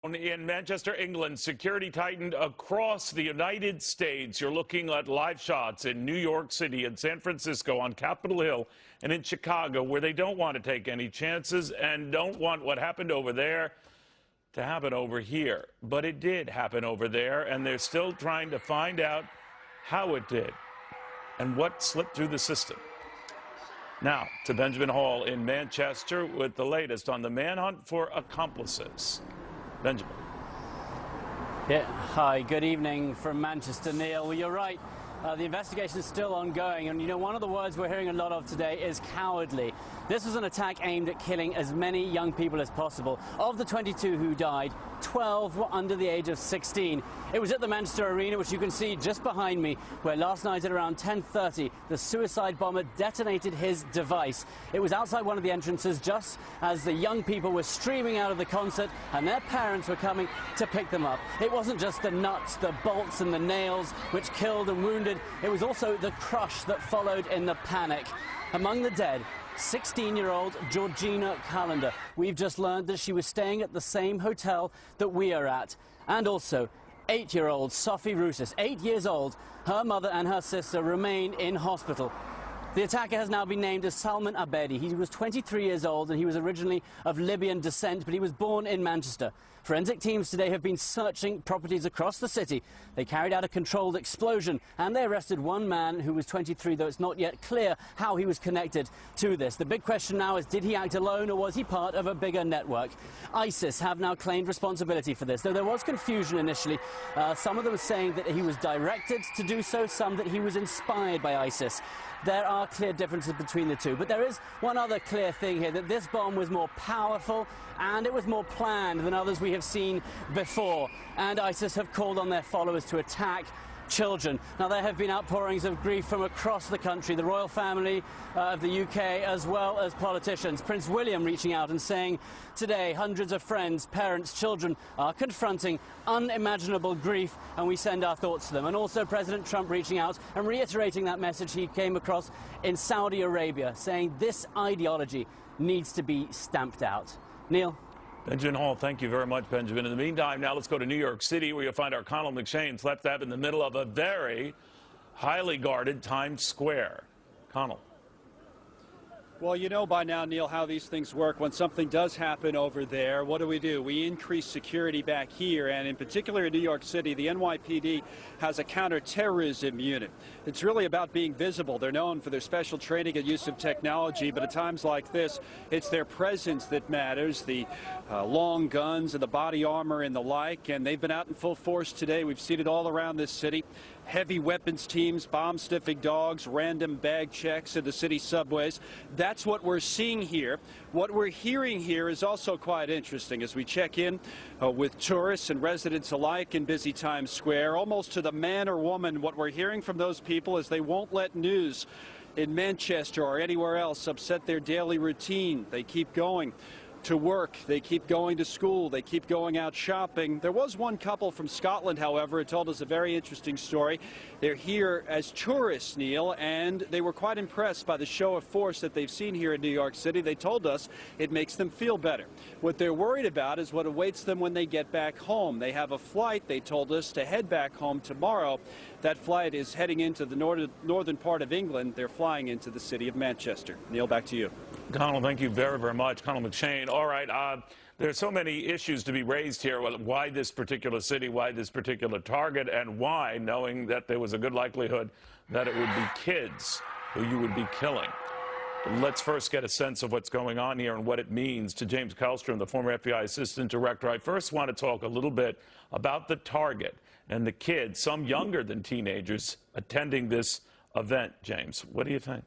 In Manchester, England, security tightened across the United States. You're looking at live shots in New York City and San Francisco, on Capitol Hill, and in Chicago, where they don't want to take any chances and don't want what happened over there to happen over here. But it did happen over there, and they're still trying to find out how it did and what slipped through the system. Now to Benjamin Hall in Manchester with the latest on the manhunt for accomplices. Benjamin. Yeah, hi, good evening from Manchester, Neil. Well, you're right. The investigation is still ongoing, and you know, one of the words we're hearing a lot of today is cowardly. This was an attack aimed at killing as many young people as possible. Of the 22 who died, 12 were under the age of 16. It was at the Manchester Arena, which you can see just behind me, where last night at around 10:30, the suicide bomber detonated his device. It was outside one of the entrances just as the young people were streaming out of the concert and their parents were coming to pick them up. It wasn't just the nuts, the bolts and the nails which killed and wounded. It was also the crush that followed in the panic. Among the dead, 16-year-old Georgina Callender. We've just learned that she was staying at the same hotel that we are at. And also 8-year-old Sophie Roussis, 8 years old. Her mother and her sister remain in hospital. The attacker has now been named as Salman Abedi. He was 23 years old and he was originally of Libyan descent, but he was born in Manchester. Forensic teams today have been searching properties across the city. They carried out a controlled explosion and they arrested one man who was 23, though it's not yet clear how he was connected to this. The big question now is, did he act alone or was he part of a bigger network? ISIS have now claimed responsibility for this, though there was confusion initially. Some of them were saying that he was directed to do so, some that he was inspired by ISIS. There are clear differences between the two, but there is one other clear thing here, that this bomb was more powerful and it was more planned than others we have seen before. And ISIS have called on their followers to attack children. Now, there have been outpourings of grief from across the country, the royal family of the UK, as well as politicians. Prince William reaching out and saying today hundreds of friends, parents, children are confronting unimaginable grief, and we send our thoughts to them. And also President Trump reaching out and reiterating that message he came across in Saudi Arabia, saying this ideology needs to be stamped out. Neil. Benjamin Hall, thank you very much, Benjamin. In the meantime, now let's go to New York City, where you'll find our Connell McShane slap dab in the middle of a very highly guarded Times Square. Connell. Well, you know by now, Neil, how these things work. When something does happen over there, what do? We increase security back here, and in particular in New York City, the NYPD has a counterterrorism unit. It's really about being visible. They're known for their special training and use of technology, but at times like this, it's their presence that matters, the long guns and the body armor and the like, and they've been out in full force today. We've seen it all around this city. Heavy weapons teams, bomb-sniffing dogs, random bag checks in the city subways. That's what we're seeing here. What we're hearing here is also quite interesting as we check in with tourists and residents alike in busy Times Square. Almost to the man or woman, what we're hearing from those people is they won't let news in Manchester or anywhere else upset their daily routine. They keep going to work, they keep going to school, they keep going out shopping. There was one couple from Scotland, however, who told us a very interesting story. They're here as tourists, Neil, and they were quite impressed by the show of force that they've seen here in New York City. They told us it makes them feel better. What they're worried about is what awaits them when they get back home. They have a flight, they told us, to head back home tomorrow. That flight is heading into the northern part of England. They're flying into the city of Manchester. Neil, back to you. Connell, thank you very, very much. Connell McShane. All right, there are so many issues to be raised here. Why this particular city, why this particular target, and why, knowing that there was a good likelihood that it would be kids who you would be killing. Let's first get a sense of what's going on here and what it means to James Kallstrom, the former FBI Assistant Director. I first want to talk a little bit about the target and the kids, some younger than teenagers, attending this event. James, what do you think?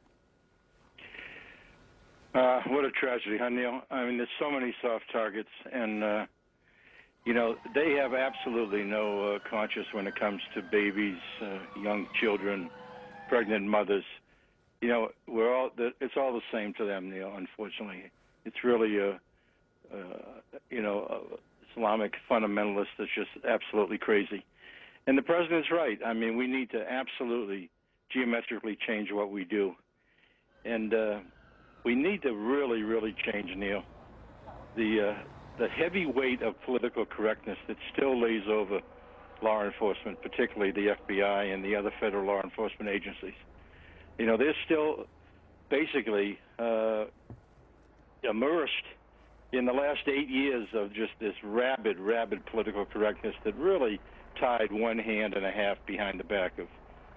What a tragedy, huh, Neil? I mean, there's so many soft targets, and, you know, they have absolutely no conscience when it comes to babies, young children, pregnant mothers. You know, it's all the same to them, Neil, unfortunately. It's really, you know, Islamic fundamentalist that's just absolutely crazy. And the president's right. I mean, we need to absolutely geometrically change what we do. And we need to really, really change, Neil, the the heavy weight of political correctness that still lays over law enforcement, particularly the FBI and the other federal law enforcement agencies. You know, they're still basically immersed in the last 8 years of just this rabid political correctness that really tied one hand and a half behind the back of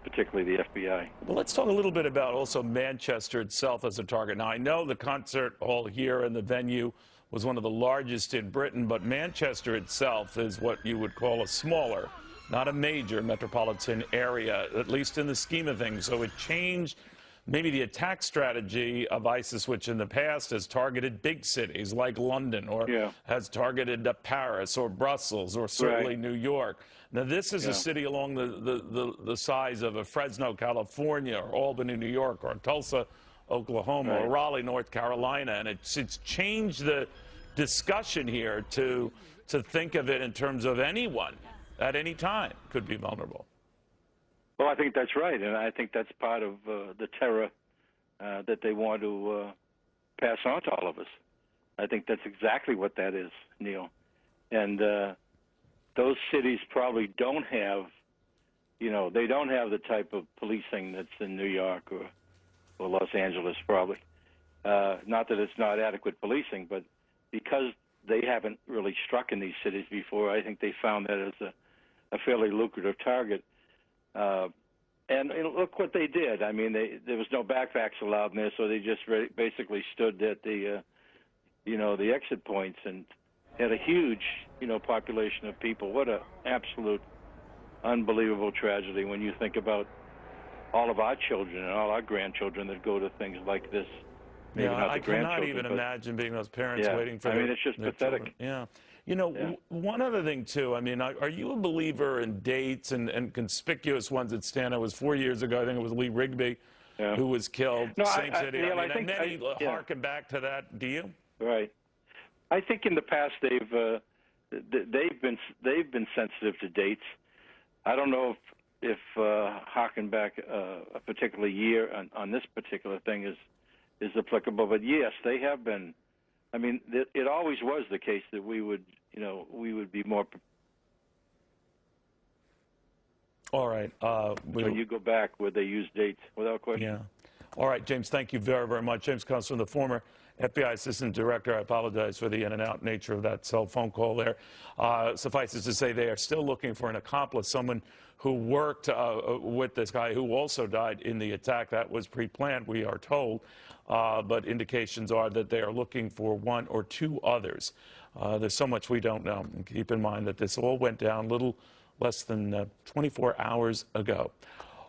particularly the FBI. Well, let's talk a little bit about also Manchester itself as a target. Now, I know the concert hall here and the venue was one of the largest in Britain, but Manchester itself is what you would call a smaller, not a major metropolitan area, at least in the scheme of things. So it changed maybe the attack strategy of ISIS, which in the past has targeted big cities like London, or has targeted Paris or Brussels, or certainly New York. Now, this is a city along the size of a Fresno, California, or Albany, New York, or Tulsa, Oklahoma, or Raleigh, North Carolina, and it's changed the discussion here to think of it in terms of anyone at any time could be vulnerable. Well, I think that's right, and I think that's part of the terror that they want to pass on to all of us. I think that's exactly what that is, Neil. And those cities probably don't have, you know, they don't have the type of policing that's in New York or Los Angeles, probably. Not that it's not adequate policing, but because they haven't really struck in these cities before, I think they found that as a fairly lucrative target. And look what they did. I mean, there was no backpacks allowed in there, so they just basically stood at the, the exit points and had a huge, population of people. What an absolute unbelievable tragedy when you think about all of our children and all our grandchildren that go to things like this. Maybe not the I cannot even imagine being those parents waiting for it's just pathetic. Children. Yeah. One other thing, too, I mean, are you a believer in dates and conspicuous ones that stand? It was 4 years ago, I think it was Lee Rigby who was killed, same city. Neil, I think many harken back to that. Do you? Right. I think in the past they've been sensitive to dates. I don't know if harking back a particular year on this particular thing is applicable, but yes, they have been. I mean, it always was the case that we would be more. All right. When you go back where they use dates without question. Yeah. All right, James, thank you very, very much. James comes from the former FBI Assistant Director. I apologize for the in-and-out nature of that cell phone call there. Suffices to say they are still looking for an accomplice, someone who worked with this guy who also died in the attack. That was pre-planned, we are told, but indications are that they are looking for one or two others. There's so much we don't know. And keep in mind that this all went down a little less than 24 hours ago.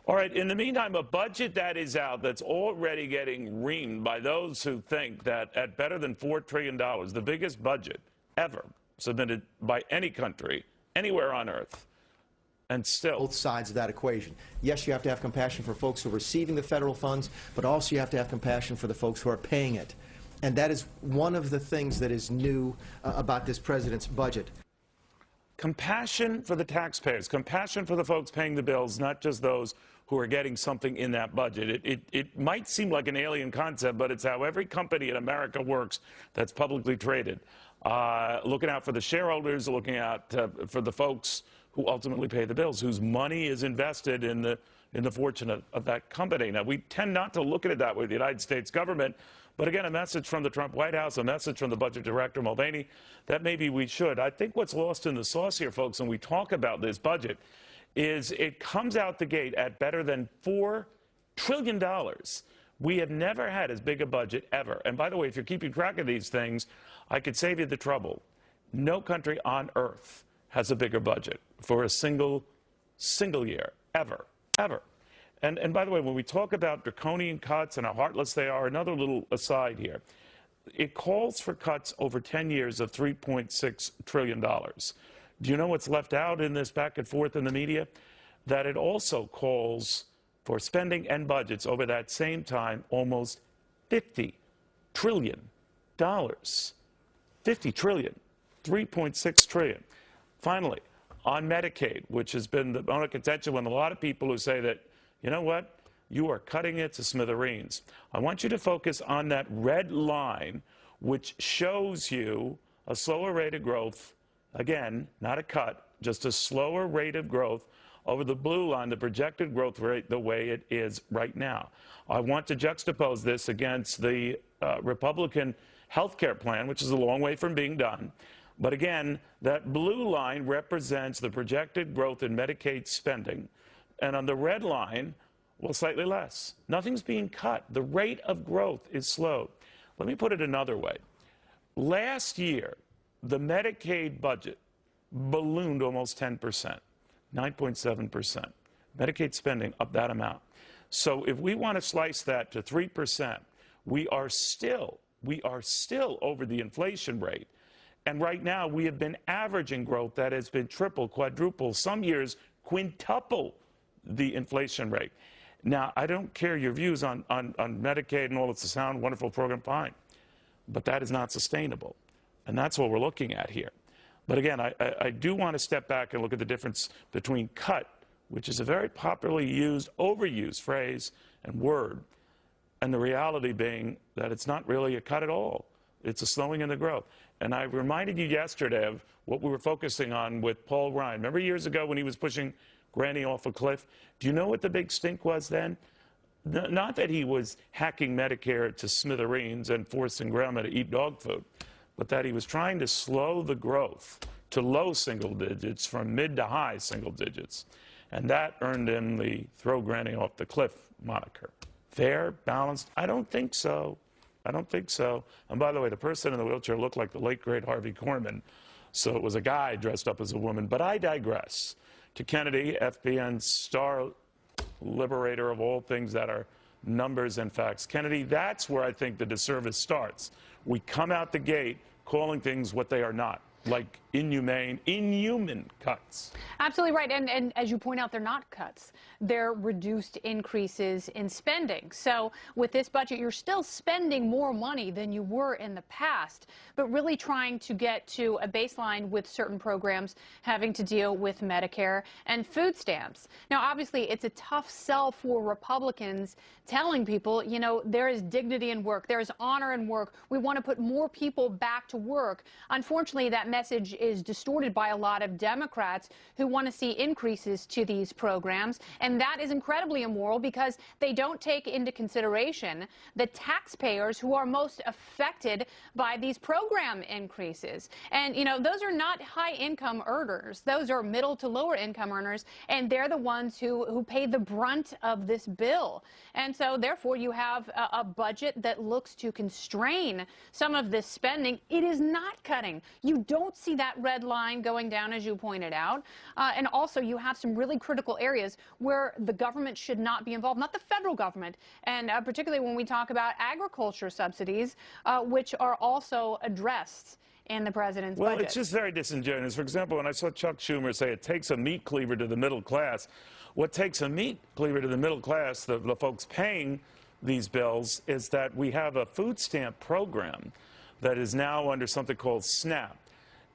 All right, in the meantime, a budget that is out that's already getting reamed by those who think that at better than $4 trillion, the biggest budget ever submitted by any country anywhere on earth, and still both sides of that equation. Yes, you have to have compassion for folks who are receiving the federal funds, but also you have to have compassion for the folks who are paying it. And that is one of the things that is new about this president's budget. Compassion for the taxpayers, compassion for the folks paying the bills, not just those who are getting something in that budget. It might seem like an alien concept, but it's how every company in America works that's publicly traded. Looking out for the shareholders, looking out for the folks who ultimately pay the bills, whose money is invested in the fortune of that company. Now, we tend not to look at it that way, the United States government, but again, a message from the Trump White House, a message from the budget director, Mulvaney, that maybe we should. I think what's lost in the sauce here, folks, when we talk about this budget, is it comes out the gate at better than $4 trillion. We have never had as big a budget ever. And by the way, if you're keeping track of these things, I could save you the trouble. No country on earth has a bigger budget for a single year, ever. And by the way, when we talk about draconian cuts and how heartless they are, another little aside here, it calls for cuts over 10 years of $3.6 trillion. Do you know what's left out in this back and forth in the media? That it also calls for spending and budgets over that same time almost $50 trillion. 50 trillion, 3.6 trillion. Finally, on Medicaid, which has been the bone of contention when a lot of people who say that, you know what, you are cutting it to smithereens. I want you to focus on that red line, which shows you a slower rate of growth, again, not a cut, just a slower rate of growth over the blue line, the projected growth rate, the way it is right now. I want to juxtapose this against the Republican health care plan, which is a long way from being done. But again, that blue line represents the projected growth in Medicaid spending. And on the red line, well, slightly less. Nothing's being cut. The rate of growth is slowed. Let me put it another way. Last year, the Medicaid budget ballooned almost 10%, 9.7%. Medicaid spending up that amount. So if we want to slice that to 3%, we are still over the inflation rate. And right now, we have been averaging growth that has been triple, quadruple, some years quintuple the inflation rate. Now, I don't care your views on Medicaid and all. It's a sound, wonderful program, fine. But that is not sustainable. And that's what we're looking at here. But again, I do want to step back and look at the difference between cut, which is a very popularly used, overused phrase and word, and the reality being that it's not really a cut at all. It's a slowing in the growth. And I reminded you yesterday of what we were focusing on with Paul Ryan. Remember years ago when he was pushing Granny off a cliff? Do you know what the big stink was then? Not that he was hacking Medicare to smithereens and forcing grandma to eat dog food, but that he was trying to slow the growth to low single digits from mid to high single digits. And that earned him the throw Granny off the cliff moniker. Fair, balanced? I don't think so. I don't think so. And by the way, the person in the wheelchair looked like the late, great Harvey Korman. So it was a guy dressed up as a woman. But I digress. To Kennedy, FBN's star liberator of all things that are numbers and facts. Kennedy, that's where I think the disservice starts. We come out the gate calling things what they are not, like inhuman cuts. Absolutely right. And as you point out, they're not cuts. They're reduced increases in spending. So with this budget, you're still spending more money than you were in the past, but really trying to get to a baseline with certain programs having to deal with Medicare and food stamps. Now, obviously, it's a tough sell for Republicans telling people, you know, there is dignity in work. There is honor in work. We want to put more people back to work. Unfortunately, that message is distorted by a lot of Democrats who want to see increases to these programs. And that is incredibly immoral because they don't take into consideration the taxpayers who are most affected by these program increases. And, you know, those are not high income earners. Those are middle to lower income earners. And they're the ones who pay the brunt of this bill. And so, therefore, you have a budget that looks to constrain some of this spending. It is not cutting. You don't see that red line going down, as you pointed out. And also, you have some really critical areas where the government should not be involved, not the federal government, and particularly when we talk about agriculture subsidies, which are also addressed in the president's budget. Well, it's just very disingenuous. For example, when I saw Chuck Schumer say it takes a meat cleaver to the middle class, what takes a meat cleaver to the middle class, the folks paying these bills, is that we have a food stamp program that is now under something called SNAP.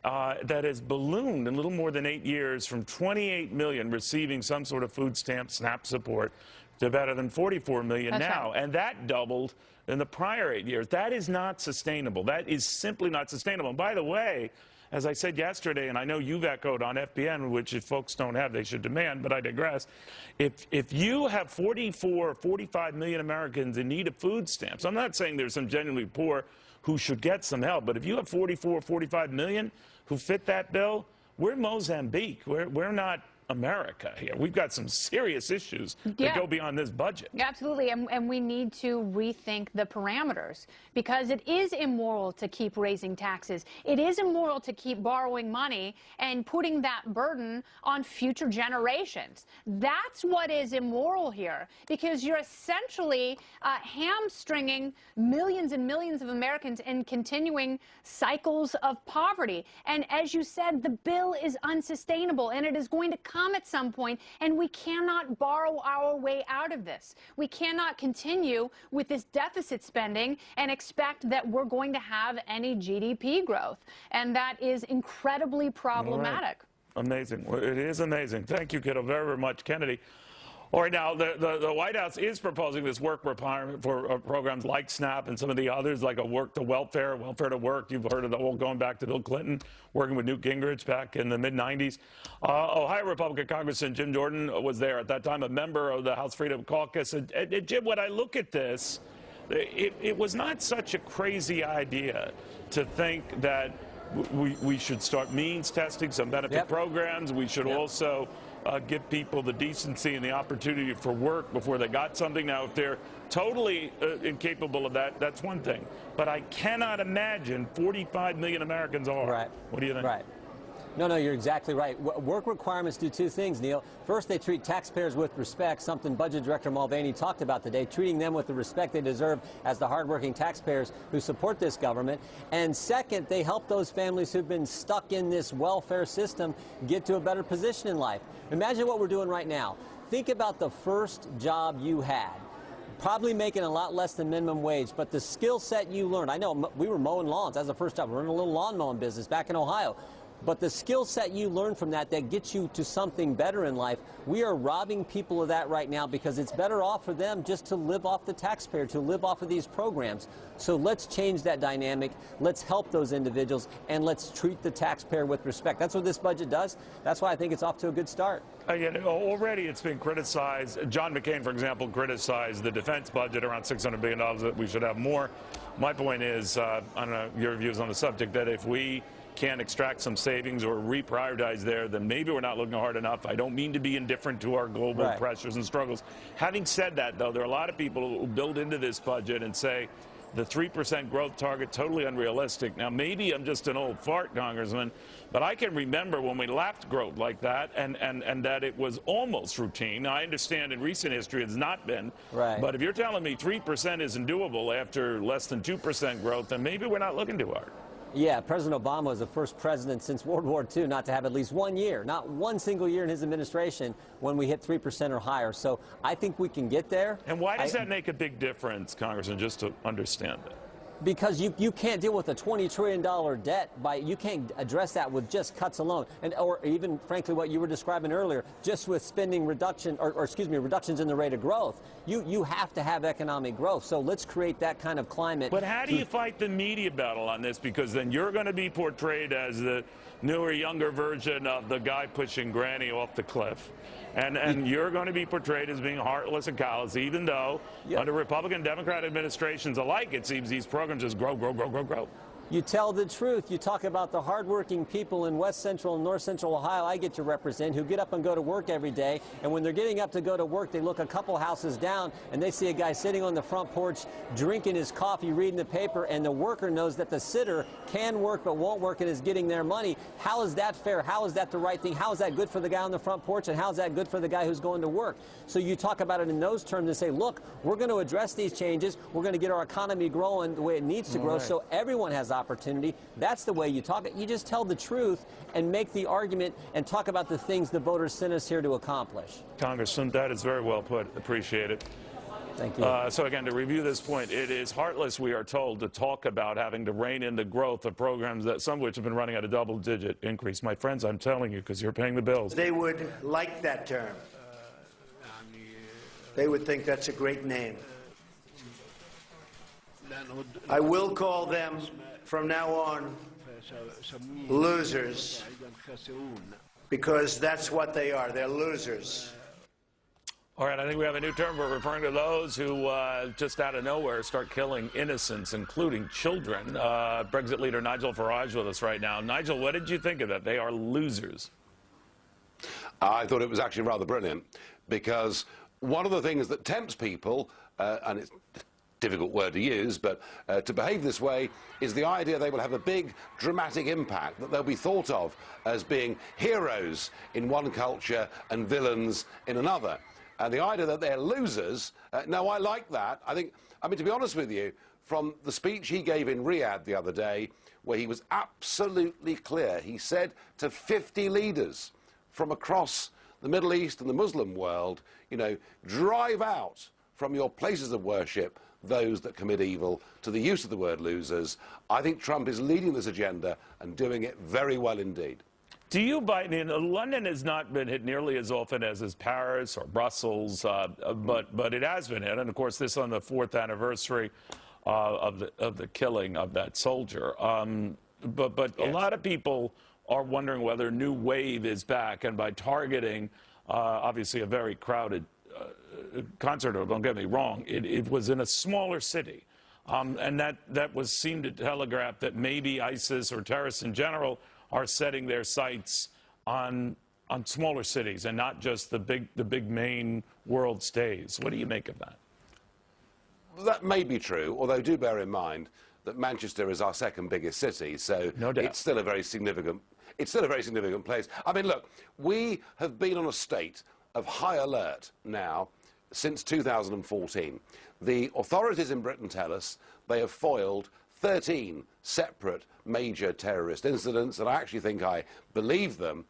That has ballooned in little more than 8 years from 28 million receiving some sort of food stamp SNAP support to better than 44 million now. Right. And that doubled in the prior 8 years. That is not sustainable. That is simply not sustainable. And by the way, as I said yesterday, and I know you've echoed on FBN, which if folks don't have, they should demand, but I digress. If you have 44 or 45 million Americans in need of food stamps, I'm not saying there's some genuinely poor who should get some help, but if you have 44 or 45 million who fit that bill, we're Mozambique. We're not America here. We've got some serious issues that go beyond this budget. Absolutely, and we need to rethink the parameters because it is immoral to keep raising taxes. It is immoral to keep borrowing money and putting that burden on future generations. That's what is immoral here because you're essentially hamstringing millions and millions of Americans in continuing cycles of poverty. And as you said, the bill is unsustainable and it is going to come at some point, and we cannot borrow our way out of this. We cannot continue with this deficit spending and expect that we're going to have any GDP growth, and that is incredibly problematic. Right. Amazing. Well, it is amazing. Thank you, kiddo, very, very much. Kennedy, All right, now, the White House is proposing this work requirement for programs like SNAP and some of the others, like a work to welfare, welfare to work. You've heard of the whole going back to Bill Clinton, working with Newt Gingrich back in the mid-'90s. Ohio Republican Congressman Jim Jordan was there at that time, a member of the House Freedom Caucus. And Jim, when I look at this, it was not such a crazy idea to think that we should start means testing some benefit programs. We should also give people the decency and the opportunity for work before they got something. Now, if they're totally incapable of that, that's one thing. But I cannot imagine 45 million Americans are. Right. What do you think? Right. No, you're exactly right. Work requirements do two things, Neil. First, they treat taxpayers with respect, something Budget Director Mulvaney talked about today, treating them with the respect they deserve as the hardworking taxpayers who support this government. And second, they help those families who've been stuck in this welfare system get to a better position in life. Imagine what we're doing right now. Think about the first job you had. Probably making a lot less than minimum wage, but the skill set you learned. I know we were mowing lawns. That was the first job. We were in a little lawn mowing business back in Ohio. But the skill set you learn from that gets you to something better in life, we are robbing people of that right now because it's better off for them just to live off the taxpayer, to live off of these programs. So let's change that dynamic. Let's help those individuals, and let's treat the taxpayer with respect. That's what this budget does. That's why I think it's off to a good start. Already it's been criticized. John McCain, for example, criticized the defense budget, around $600 billion, that we should have more. My point is, I don't know your views on the subject, that if we can't extract some savings or reprioritize there, then maybe we're not looking hard enough. I don't mean to be indifferent to our global pressures and struggles. Having said that, though, there are a lot of people who build into this budget and say the 3% growth target, totally unrealistic. Now, maybe I'm just an old fart, Congressman, but I can remember when we lapped growth like that and that it was almost routine. Now, I understand in recent history it's not been. But if you're telling me 3% isn't doable after less than 2% growth, then maybe we're not looking too hard. Yeah, President Obama was the first president since World War II not to have at least 1 year, not one single year in his administration when we hit 3% or higher. So I think we can get there. And why does that make a big difference, Congressman, just to understand it? Because you can't deal with a $20 trillion debt you can't address that with just cuts alone, or even frankly what you were describing earlier, just with spending reduction reductions in the rate of growth. You have to have economic growth. So let's create that kind of climate. But how do you fight the media battle on this? Because then you're going to be portrayed as the newer, younger version of the guy pushing Granny off the cliff. And you're going to be portrayed as being heartless and callous, even though under Republican and Democrat administrations alike, it seems these programs just grow. You tell the truth. You talk about the hardworking people in West Central and North Central Ohio I get to represent who get up and go to work every day. And when they're getting up to go to work, they look a couple houses down and they see a guy sitting on the front porch drinking his coffee, reading the paper, and the worker knows that the sitter can work but won't work and is getting their money. How is that fair? How is that the right thing? How is that good for the guy on the front porch? And how is that good for the guy who's going to work? So you talk about it in those terms and say, look, we're going to address these changes. We're going to get our economy growing the way it needs to grow so everyone has opportunity. That's the way you talk. You just tell the truth and make the argument and talk about the things the voters sent us here to accomplish. Congressman, that is very well put. Appreciate it. Thank you. So again, to review this point, it is heartless, we are told, to talk about having to rein in the growth of programs that some of which have been running at a double-digit increase. My friends, I'm telling you, because you're paying the bills. They would like that term. They would think that's a great name. I will call them from now on losers, because that's what they are. They're losers. All right, I think we have a new term for referring to those who just out of nowhere start killing innocents, including children. Brexit leader Nigel Farage with us right now. Nigel, what did you think of that? They are losers. I thought it was actually rather brilliant, because one of the things that tempts people, and it's difficult word to use, but to behave this way, is the idea they will have a big dramatic impact, that they'll be thought of as being heroes in one culture and villains in another. And the idea that they're losers, no, I like that. I mean, to be honest with you, from the speech he gave in Riyadh the other day, where he was absolutely clear, he said to 50 leaders from across the Middle East and the Muslim world, you know, drive out from your places of worship those that commit evil, to the use of the word losers. I think Trump is leading this agenda and doing it very well indeed. Do you buy? London has not been hit nearly as often as is Paris or Brussels, but it has been hit, and of course this on the 4th anniversary of the killing of that soldier. But yes. A lot of people are wondering whether a new wave is back, and by targeting obviously a very crowded concert. Don't get me wrong; it was in a smaller city. And that was seemed to telegraph that maybe ISIS or terrorists in general are setting their sights on smaller cities and not just the big main world stage. What do you make of that? That may be true, although do bear in mind that Manchester is our second biggest city, so no doubt. It's still a very significant place. I mean, look, we have been on a state of high alert now since 2014. The authorities in Britain tell us they have foiled 13 separate major terrorist incidents, and I actually think I believe them.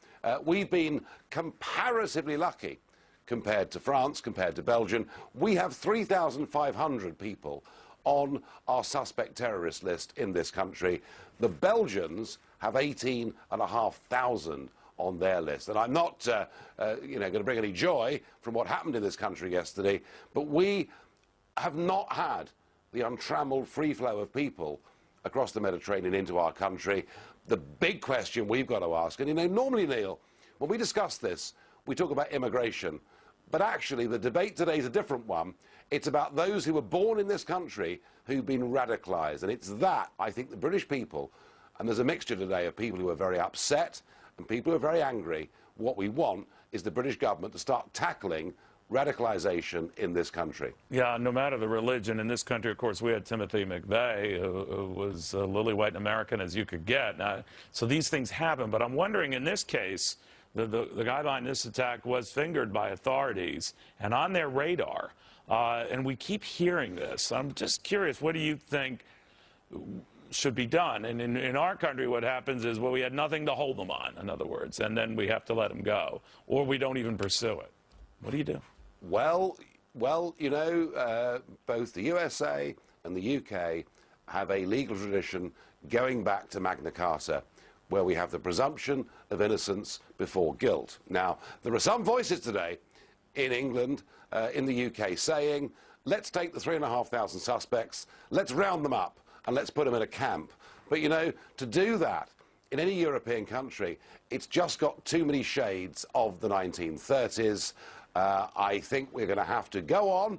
We've been comparatively lucky compared to France, compared to Belgium. We have 3,500 people on our suspect terrorist list in this country. The Belgians have 18,500 on their list. And I'm not going to bring any joy from what happened in this country yesterday, but we have not had the untrammeled free flow of people across the Mediterranean into our country. The big question we've got to ask, and normally, Neil, when we discuss this, we talk about immigration, but actually the debate today is a different one. It's about those who were born in this country who've been radicalised, and it's that, I think, the British people, and there's a mixture today of people who are very upset and people who are very angry. What we want is the British government to start tackling radicalisation in this country. Yeah, no matter the religion. In this country, of course, we had Timothy McVeigh, who was lily-white American as you could get. So these things happen, but I'm wondering, in this case, the guy behind this attack was fingered by authorities and on their radar, and we keep hearing this. I'm just curious, what do you think should be done? And in our country, what happens is, well, we had nothing to hold them on, in other words, and then we have to let them go, or we don't even pursue it. What do you do? Well, both the USA and the UK have a legal tradition going back to Magna Carta, where we have the presumption of innocence before guilt. Now, there are some voices today in England, in the UK, saying, let's take the 3,500 suspects, let's round them up, and let's put them in a camp. But, to do that in any European country, it's just got too many shades of the 1930s. I think we're going to have to go on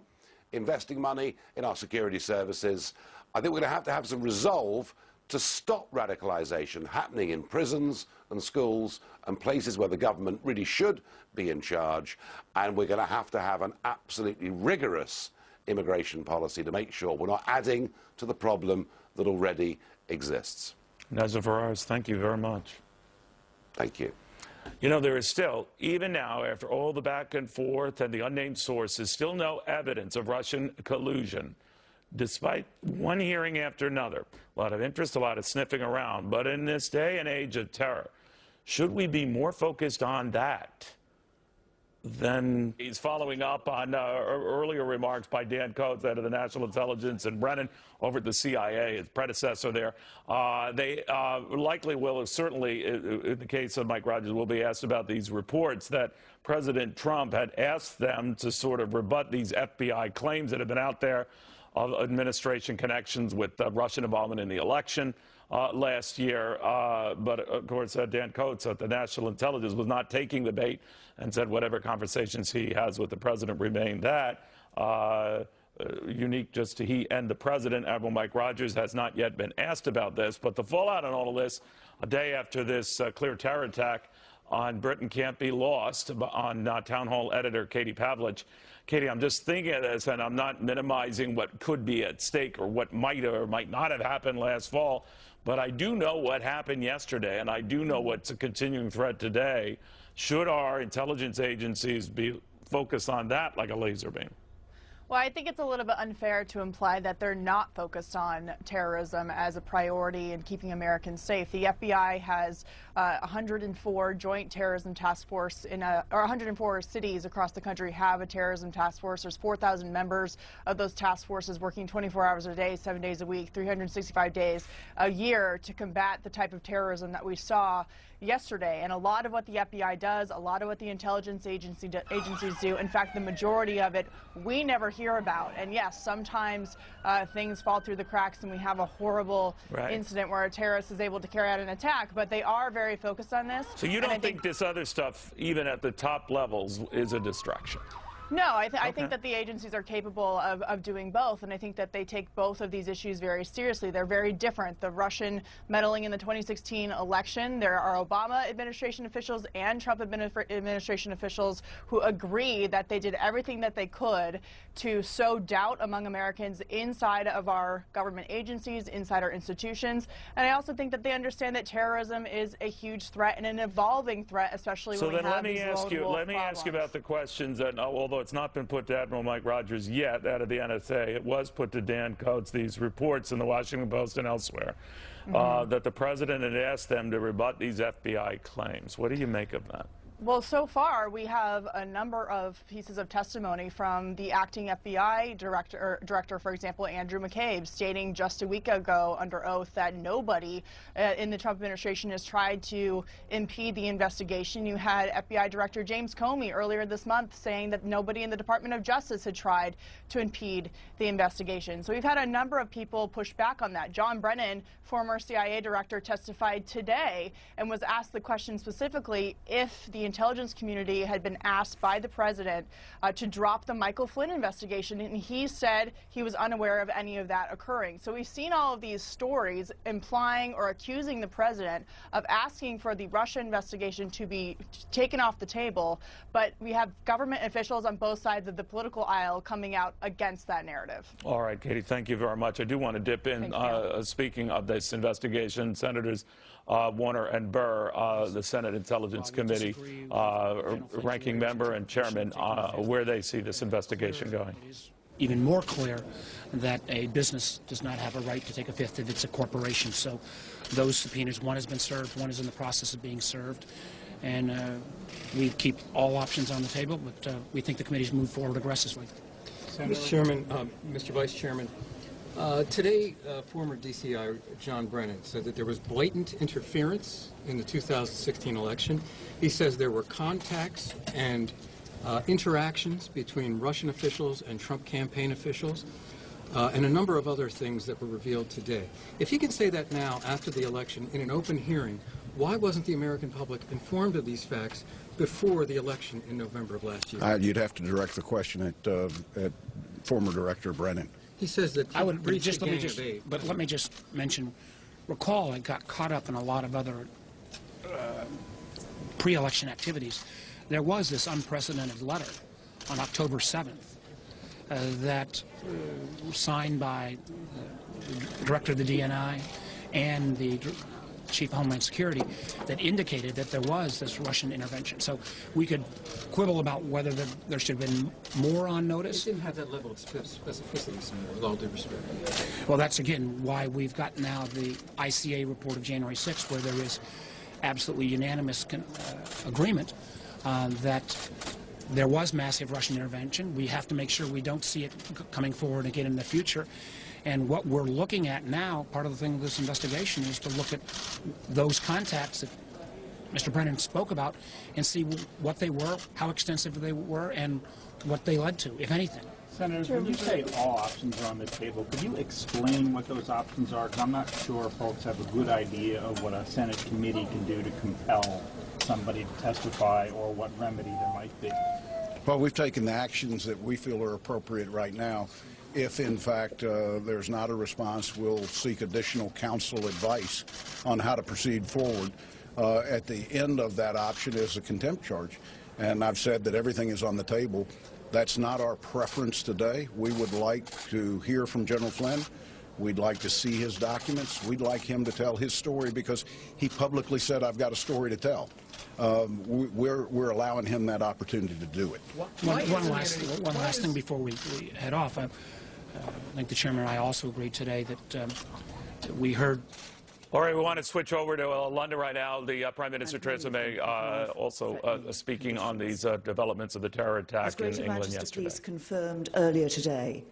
investing money in our security services. I think we're going to have some resolve to stop radicalisation happening in prisons and schools and places where the government really should be in charge. And we're going to have an absolutely rigorous immigration policy to make sure we're not adding to the problem that already exists. Nazar Faraz, thank you very much. Thank you. There is still, even now, after all the back and forth and the unnamed sources, still no evidence of Russian collusion, despite one hearing after another. A lot of interest, a lot of sniffing around. But in this day and age of terror, should we be more focused on that than he's following up on earlier remarks by Dan Coates, head of the National Intelligence, and Brennan over at the CIA, his predecessor there. They likely will, certainly in the case of Mike Rogers, will be asked about these reports that President Trump had asked them to sort of rebut these FBI claims that have been out there of administration connections with Russian involvement in the election last year. But, of course, Dan Coates at the National Intelligence was not taking the bait and said whatever conversations he has with the president remain that. Unique just to he and the president. Admiral Mike Rogers has not yet been asked about this. But the fallout on all of this, a day after this clear terror attack on Britain can't be lost, on town hall editor Katie Pavlich. Katie, I'm just thinking of this, and I'm not minimizing what could be at stake or what might or might not have happened last fall, but I do know what happened yesterday, and I do know what's a continuing threat today. Should our intelligence agencies be focused on that like a laser beam? Well, I think it's a little bit unfair to imply that they're not focused on terrorism as a priority and keeping Americans safe. The FBI has 104 joint terrorism task force or 104 cities across the country have a terrorism task force. There's 4,000 members of those task forces working 24 hours a day, 7 days a week, 365 days a year to combat the type of terrorism that we saw yesterday. And a lot of what the FBI does, a lot of what the intelligence agencies do, in fact, the majority of it, we never hear about. And yes, sometimes things fall through the cracks and we have a horrible incident where a terrorist is able to carry out an attack, but they are very focused on this. So you don't think this other stuff, even at the top levels, is a distraction? No, I think that the agencies are capable of doing both, and I think that they take both of these issues very seriously. They're very different. The Russian meddling in the 2016 election, there are Obama administration officials and Trump administration officials who agree that they did everything that they could to sow doubt among Americans inside of our government agencies, inside our institutions. And I also think that they understand that terrorism is a huge threat and an evolving threat, especially when we have these world war let me ask you about the questions that, although it's not been put to Admiral Mike Rogers yet out of the NSA, it was put to Dan Coates, these reports in the Washington Post and elsewhere, that the president had asked them to rebut these FBI claims. What do you make of that? Well, so far we have a number of pieces of testimony from the acting FBI director, for example, Andrew McCabe, stating just a week ago under oath that nobody in the Trump administration has tried to impede the investigation. You had FBI Director James Comey earlier this month saying that nobody in the Department of Justice had tried to impede the investigation. So we've had a number of people push back on that. John Brennan, former CIA director, testified today and was asked the question specifically if the intelligence community had been asked by the president to drop the Michael Flynn investigation, and he said he was unaware of any of that occurring. So we've seen all of these stories implying or accusing the president of asking for the Russia investigation to be taken off the table, but we have government officials on both sides of the political aisle coming out against that narrative. All right, Katie, thank you very much. I do want to dip in, speaking of this investigation, Senators Warner and Burr, the Senate Intelligence Committee ranking member and chairman, where they see this investigation going. Even more clear that a business does not have a right to take a fifth if it's a corporation. So those subpoenas, one has been served, one is in the process of being served. And we keep all options on the table, but we think the committee's move forward aggressively. Mr. Chairman, Mr. Vice Chairman, today, former DCI John Brennan said that there was blatant interference in the 2016 election. He says there were contacts and interactions between Russian officials and Trump campaign officials, and a number of other things that were revealed today. If he can say that now, after the election, in an open hearing, why wasn't the American public informed of these facts before the election in November of last year? You'd have to direct the question at former Director Brennan. He says that I would let me just mention, recall I got caught up in a lot of other pre-election activities. There was this unprecedented letter on October 7th that signed by the director of the DNI and the Chief of Homeland Security that indicated that there was this Russian intervention. So we could quibble about whether there should have been more on notice. It didn't have that level of specificity, Senator, with all due respect. Well, that's again why we've got now the ICA report of January 6th, where there is absolutely unanimous agreement that there was massive Russian intervention. We have to make sure we don't see it coming forward again in the future. And what we're looking at now, part of the thing of this investigation, is to look at those contacts that Mr. Brennan spoke about and see what they were, how extensive they were, and what they led to, if anything. Senators, when you say all options are on the table, could you explain what those options are? Because I'm not sure folks have a good idea of what a Senate committee can do to compel somebody to testify or what remedy there might be. Well, we've taken the actions that we feel are appropriate right now. If, in fact, there's not a response, we'll seek additional counsel advice on how to proceed forward. At the end of that option is a contempt charge. And I've said that everything is on the table. That's not our preference today. We would like to hear from General Flynn. We'd like to see his documents. We'd like him to tell his story because he publicly said, I've got a story to tell. We're allowing him that opportunity to do it. One last thing before we head off. I think the chairman and I also agreed today that we heard All right, we want to switch over to London right now. The Prime Minister Theresa May also speaking on these developments of the terror attack in England yesterday. Police confirmed earlier today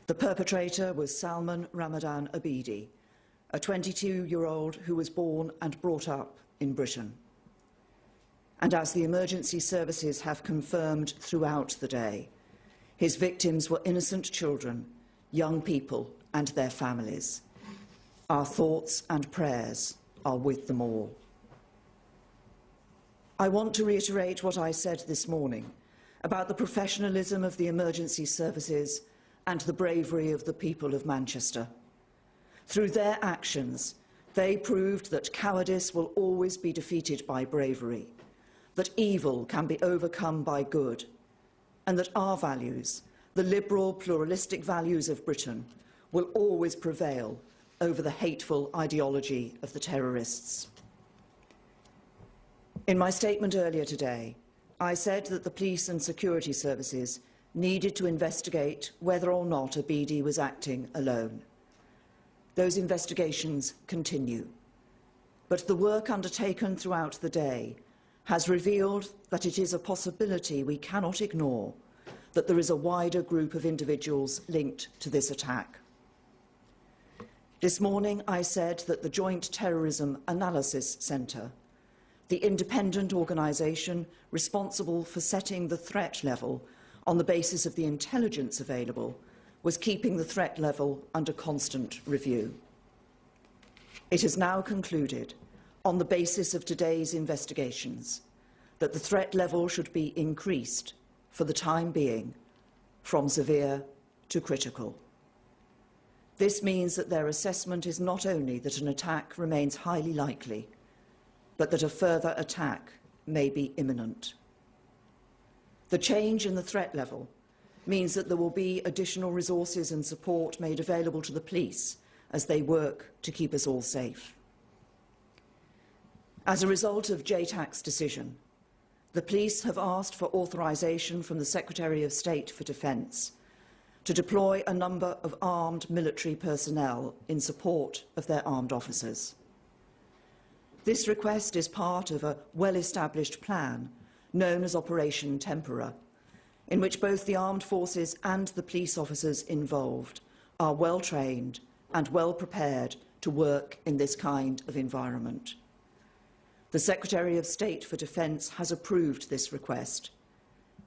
the perpetrator was Salman Ramadan Abidi, a 22-year-old who was born and brought up in Britain. And as the emergency services have confirmed throughout the day, his victims were innocent children, young people and their families. Our thoughts and prayers are with them all. I want to reiterate what I said this morning about the professionalism of the emergency services and the bravery of the people of Manchester. Through their actions, they proved that cowardice will always be defeated by bravery, that evil can be overcome by good, and that our values, the liberal, pluralistic values of Britain, will always prevail over the hateful ideology of the terrorists. In my statement earlier today, I said that the police and security services needed to investigate whether or not Abidi was acting alone. Those investigations continue, but the work undertaken throughout the day has revealed that it is a possibility we cannot ignore that there is a wider group of individuals linked to this attack. This morning, I said that the Joint Terrorism Analysis Centre, the independent organisation responsible for setting the threat level on the basis of the intelligence available, was keeping the threat level under constant review. It has now concluded, on the basis of today's investigations, that the threat level should be increased, for the time being, from severe to critical. This means that their assessment is not only that an attack remains highly likely, but that a further attack may be imminent. The change in the threat level means that there will be additional resources and support made available to the police as they work to keep us all safe. As a result of JTAC's decision, the police have asked for authorisation from the Secretary of State for Defence to deploy a number of armed military personnel in support of their armed officers. This request is part of a well-established plan known as Operation Tempora, in which both the armed forces and the police officers involved are well-trained and well-prepared to work in this kind of environment. The Secretary of State for Defence has approved this request,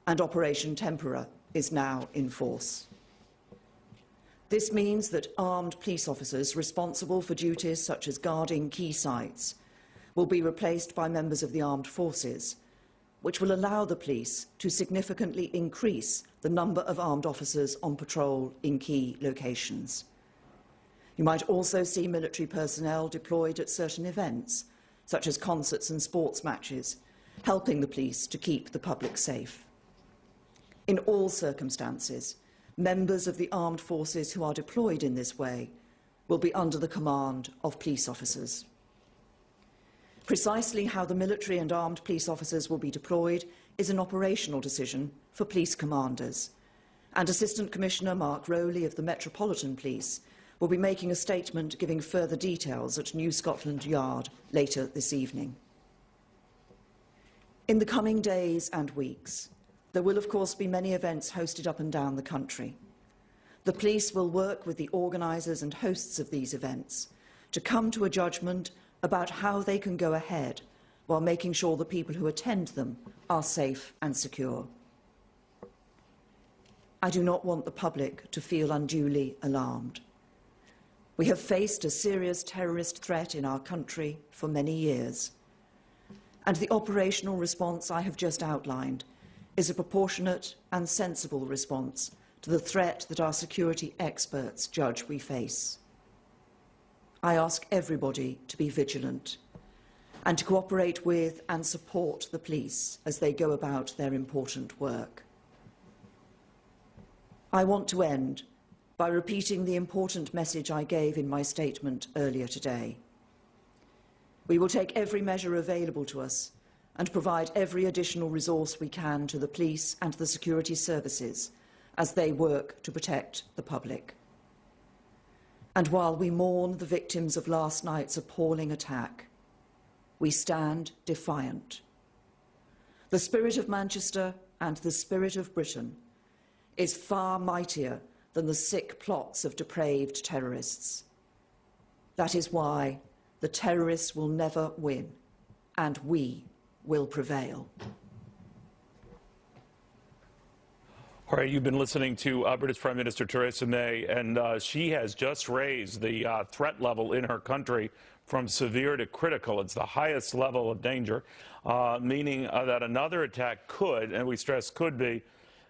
and Operation Tempora is now in force. This means that armed police officers responsible for duties such as guarding key sites will be replaced by members of the armed forces, which will allow the police to significantly increase the number of armed officers on patrol in key locations. You might also see military personnel deployed at certain events, such as concerts and sports matches, helping the police to keep the public safe. In all circumstances, members of the armed forces who are deployed in this way will be under the command of police officers. Precisely how the military and armed police officers will be deployed is an operational decision for police commanders, and Assistant Commissioner Mark Rowley of the Metropolitan Police will be making a statement giving further details at New Scotland Yard later this evening. In the coming days and weeks, there will of course be many events hosted up and down the country. The police will work with the organisers and hosts of these events to come to a judgment about how they can go ahead while making sure the people who attend them are safe and secure. I do not want the public to feel unduly alarmed. We have faced a serious terrorist threat in our country for many years, and the operational response I have just outlined is a proportionate and sensible response to the threat that our security experts judge we face. I ask everybody to be vigilant and to cooperate with and support the police as they go about their important work. I want to end by repeating the important message I gave in my statement earlier today. We will take every measure available to us and provide every additional resource we can to the police and the security services as they work to protect the public. And while we mourn the victims of last night's appalling attack, we stand defiant. The spirit of Manchester and the spirit of Britain is far mightier than the sick plots of depraved terrorists. That is why the terrorists will never win, and we will prevail. All right, you've been listening to British Prime Minister Theresa May, and she has just raised the threat level in her country from severe to critical. It's the highest level of danger, meaning that another attack could, and we stress could be,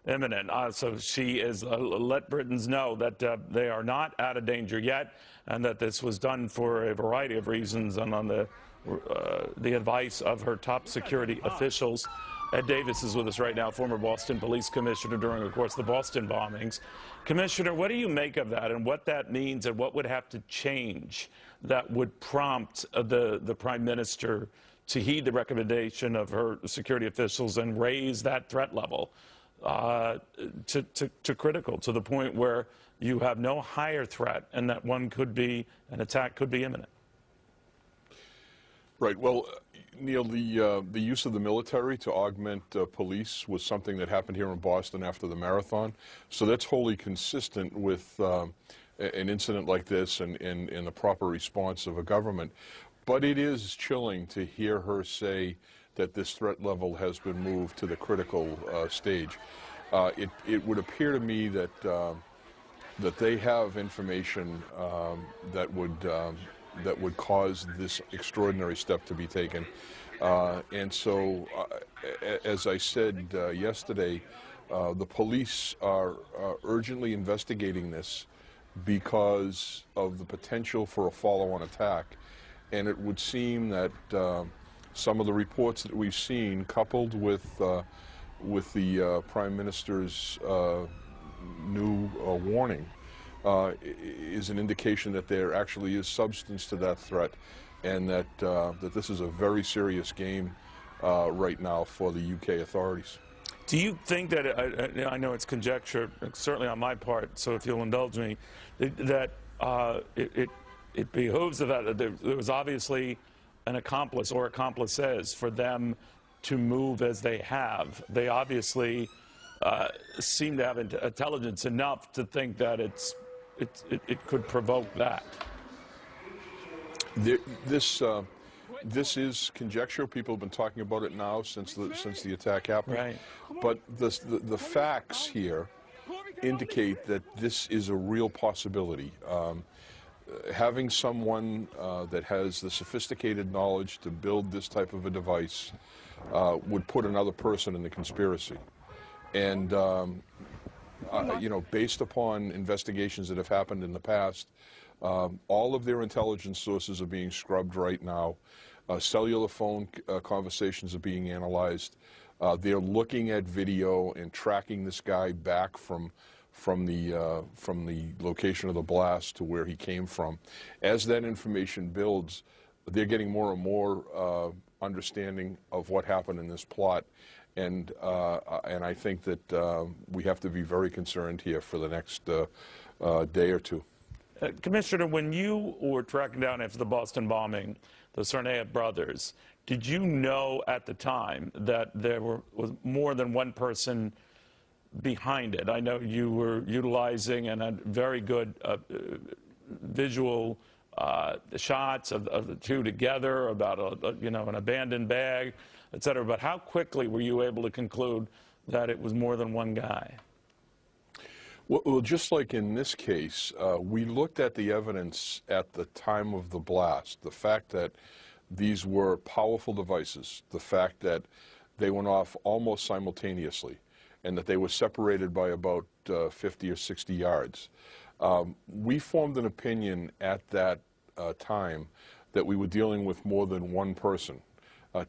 imminent. So she is let Britons know that they are not out of danger yet, and that this was done for a variety of reasons and on the advice of her top security officials. Ed Davis is with us right now, former Boston Police Commissioner during, of course, the Boston bombings. Commissioner, what do you make of that and what that means and what would have to change that would prompt the Prime Minister to heed the recommendation of her security officials and raise that threat level to critical, to the point where you have no higher threat and that an attack could be imminent? Right. Well, Neil, the use of the military to augment police was something that happened here in Boston after the marathon. So that's wholly consistent with an incident like this and the proper response of a government. But it is chilling to hear her say that this threat level has been moved to the critical stage. It would appear to me that that they have information that would cause this extraordinary step to be taken. And so, as I said yesterday, the police are urgently investigating this because of the potential for a follow-on attack. And it would seem that some of the reports that we've seen, coupled with the Prime Minister's new warning, is an indication that there actually is substance to that threat, and that this is a very serious game right now for the UK authorities. Do you think that, I know it's conjecture, certainly on my part, so if you'll indulge me, that it behooves that there was obviously an accomplice or accomplices for them to move as they have? They obviously seem to have intelligence enough to think that it could provoke that. This is conjecture. People have been talking about it now since the attack happened. Right. But the facts here indicate that this is a real possibility. Having someone that has the sophisticated knowledge to build this type of a device would put another person in the conspiracy. And you know, based upon investigations that have happened in the past, all of their intelligence sources are being scrubbed right now. Cellular phone conversations are being analyzed. They're looking at video and tracking this guy back from the location of the blast to where he came from. As that information builds, they're getting more and more understanding of what happened in this plot. And I think that we have to be very concerned here for the next day or two. Commissioner, when you were tracking down after the Boston bombing, the Tsarnaev brothers, did you know at the time that there was more than one person behind it? I know you were utilizing and had very good visual shots of the two together about an abandoned bag, et cetera. But how quickly were you able to conclude that it was more than one guy? Well, just like in this case, we looked at the evidence at the time of the blast. The fact that these were powerful devices, the fact that they went off almost simultaneously, and that they were separated by about 50 or 60 yards. We formed an opinion at that time that we were dealing with more than one person.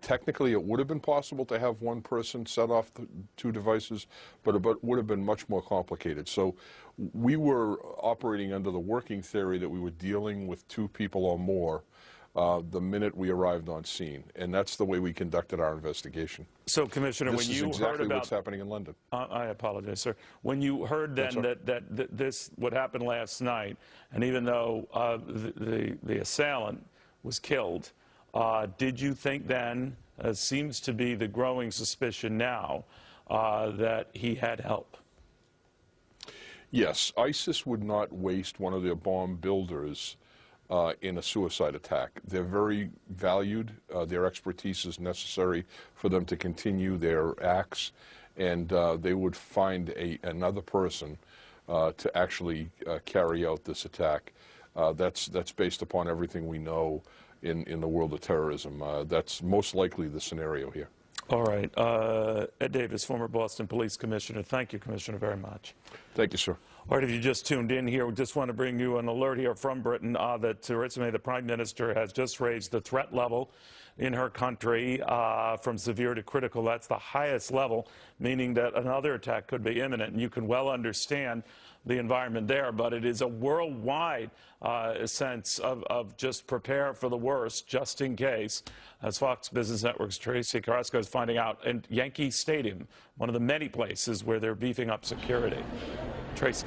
Technically, it would have been possible to have one person set off the two devices, but it would have been much more complicated. So we were operating under the working theory that we were dealing with two people or more, the minute we arrived on scene, and that's the way we conducted our investigation. So, Commissioner, This when is you exactly heard about what's happening in London. I apologize, sir. When you heard then that this what happened last night, and even though the assailant was killed, did you think then, as seems to be the growing suspicion now, that he had help? Yes, ISIS would not waste one of their bomb builders in a suicide attack. They're very valued. Their expertise is necessary for them to continue their acts, and they would find another person to actually carry out this attack. That's based upon everything we know in the world of terrorism. That's most likely the scenario here. All right. Ed Davis, former Boston Police Commissioner. Thank you, Commissioner, very much. Thank you, sir. All right, if you just tuned in here, we just want to bring you an alert here from Britain that Theresa May, the Prime Minister, has just raised the threat level in her country from severe to critical. That's the highest level, meaning that another attack could be imminent. And you can well understand the environment there, but it is a worldwide sense of just prepare for the worst, just in case. As Fox Business Network's Tracy Carrasco is finding out, in Yankee Stadium, one of the many places where they're beefing up security. Tracy.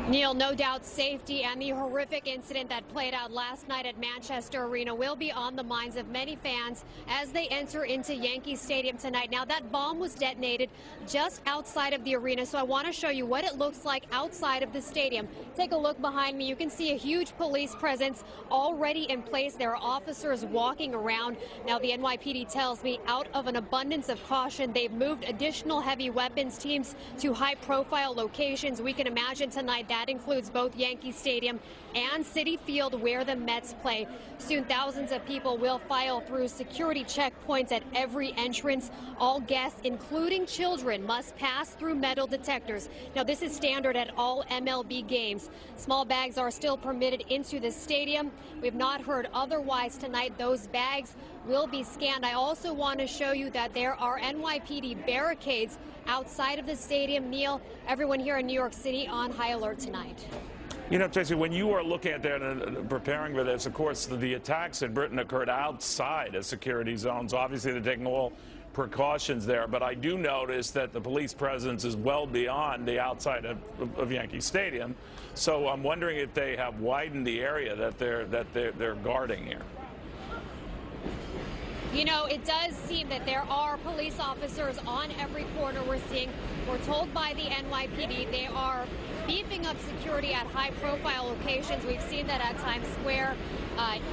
Neil, no doubt safety and the horrific incident that played out last night at Manchester Arena will be on the minds of many fans as they enter into Yankee Stadium tonight. Now, that bomb was detonated just outside of the arena, so I want to show you what it looks like outside of the stadium. Take a look behind me. You can see a huge police presence already in place. There are officers walking around. Now, the NYPD tells me out of an abundance of caution, they've moved additional heavy weapons teams to high-profile locations. We can imagine tonight that includes both Yankee Stadium and Citi Field, where the Mets play. Soon, thousands of people will file through security checkpoints at every entrance. All guests, including children, must pass through metal detectors. Now, this is standard at all MLB games. Small bags are still permitted into the stadium. We've not heard otherwise tonight. Those bags will be scanned. I also want to show you that there are NYPD barricades outside of the stadium. Neil, everyone here in New York City on high alert tonight. You know, Tracy, when you are looking at that and preparing for this, of course, the attacks in Britain occurred outside of security zones. Obviously, they're taking all precautions there, but I do notice that the police presence is well beyond the outside of Yankee Stadium. So I'm wondering if they have widened the area that they're guarding here. You know, it does seem that there are police officers on every corner we're seeing. We're told by the NYPD they are beefing up security at high-profile locations. We've seen that at Times Square,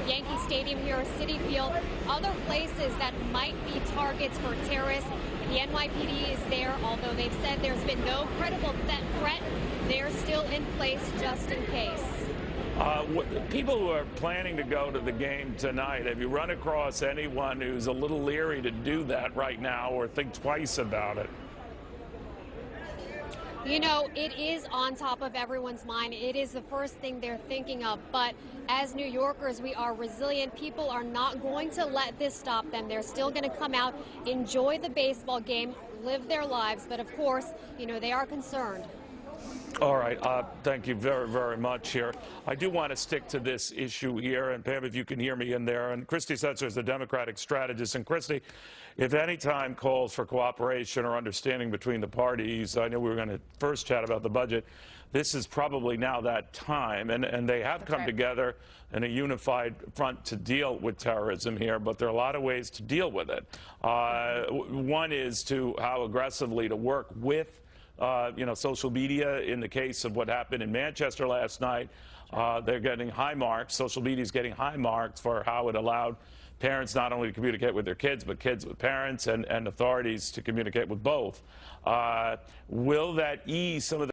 Yankee Stadium here, Citi Field, other places that might be targets for terrorists. The NYPD is there, although they've said there's been no credible threat. They're still in place just in case. People who are planning to go to the game tonight, have you run across anyone who's a little leery to do that right now or think twice about it? You know, it is on top of everyone's mind. It is the first thing they're thinking of. But as New Yorkers, we are resilient. People are not going to let this stop them. They're still going to come out, enjoy the baseball game, live their lives. But of course, you know, they are concerned. All right. Thank you very, very much here. I do want to stick to this issue here. And Pam, if you can hear me in there. And Christy Setzer is the Democratic strategist. And Christy, if any time calls for cooperation or understanding between the parties, I know we were going to first chat about the budget. This is probably now that time. And they have come together in a unified front to deal with terrorism here. But there are a lot of ways to deal with it. One is to how aggressively to work with you know, social media. In the case of what happened in Manchester last night, they're getting high marks. Social media is getting high marks for how it allowed parents not only to communicate with their kids, but kids with parents and authorities to communicate with both. Will that ease some of the